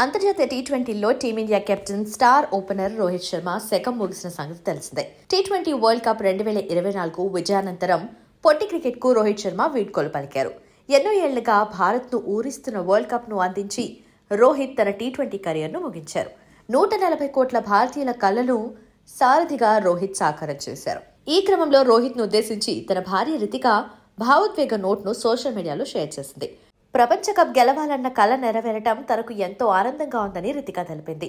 అంతర్జాతీయ టీ20లో team India captain star opener Rohit Sharma శకం ముగిసిన సంగతి తెలిసిందే. టీ20 వరల్డ్ కప్ 2024 విజయానంతరం పొట్టి క్రికెట్ కు రోహిత్ శర్మ వీడ్కోలు పలికారు. ఎన్నో ఏళ్లుగా భారత్ ను ఊరిస్తున్న వరల్డ్ కప్ ను అందించి రోహిత్ తన టీ20 కెరీర్ ను ముగించారు. 140 కోట్ల భారతీయుల కళ్లను సారథిగా రోహిత్ సాకారం చేశారు. ఈ క్రమంలో రోహిత్ ను ఉద్దేశించి తన భార్య రితిక భావోద్వేగ నోట్ ను సోషల్ మీడియాలో షేర్ చేసింది. ప్రపంచ కప్ గెలవాలన్న కల నెరవేరటం తనకు ఎంతో ఆనందంగా ఉందని రితిక తెలిపింది.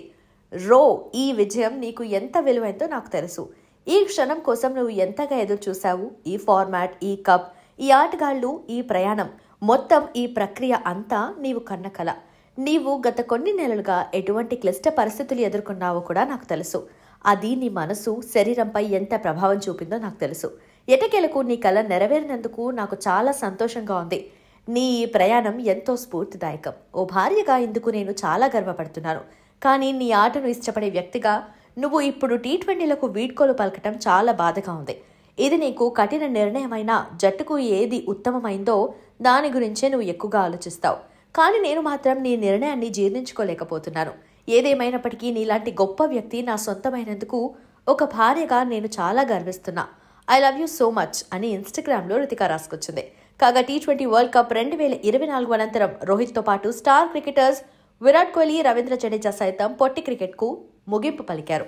ఈ విజయం నీకు ఎంత విలువైందో నాకు తెలుసు. ఈ క్షణం కోసం నువ్వు ఎంతగా ఎదురు చూశావు. ఈ ఫార్మాట్, ఈ కప్, ఈ ఆటగాళ్లు, ఈ ప్రయాణం, మొత్తం ఈ ప్రక్రియ అంతా నీవు కన్న కల. నీవు గత కొన్ని నెలలుగా ఎటువంటి క్లిష్ట పరిస్థితులు ఎదుర్కొన్నావో కూడా నాకు తెలుసు. అది నీ మనసు, శరీరంపై ఎంత ప్రభావం చూపిందో నాకు తెలుసు. ఎటకేలకు నీ కల నెరవేరినందుకు నాకు చాలా సంతోషంగా ఉంది. నీ ఈ ప్రయాణం ఎంతో స్ఫూర్తిదాయకం. ఓ భార్యగా ఇందుకు నేను చాలా గర్వపడుతున్నాను. కానీ నీ ఆటను ఇష్టపడే వ్యక్తిగా నువ్వు ఇప్పుడు టీ20లకు వీడ్కోలు పలకటం చాలా బాధగా ఉంది. ఇది నీకు కఠిన నిర్ణయమైనా జట్టుకు ఏది ఉత్తమమైందో దాని గురించే నువ్వు ఎక్కువగా ఆలోచిస్తావు. కానీ నేను మాత్రం నీ నిర్ణయాన్ని జీర్ణించుకోలేకపోతున్నాను. ఏదేమైనప్పటికీ నీలాంటి గొప్ప వ్యక్తి నా సొంతమైనందుకు ఒక భార్యగా నేను చాలా గర్విస్తున్నా. I love you so much అని ఇన్స్టాగ్రామ్లో రితిక రాసుకొచ్చింది. కాగా టీ20 వరల్డ్ కప్ 2024 అనంతరం రోహిత్తో పాటు స్టార్ క్రికెటర్స్ విరాట్ కోహ్లీ, రవీంద్ర జడేజా సైతం పొట్టి క్రికెట్కు ముగింపు పలికారు.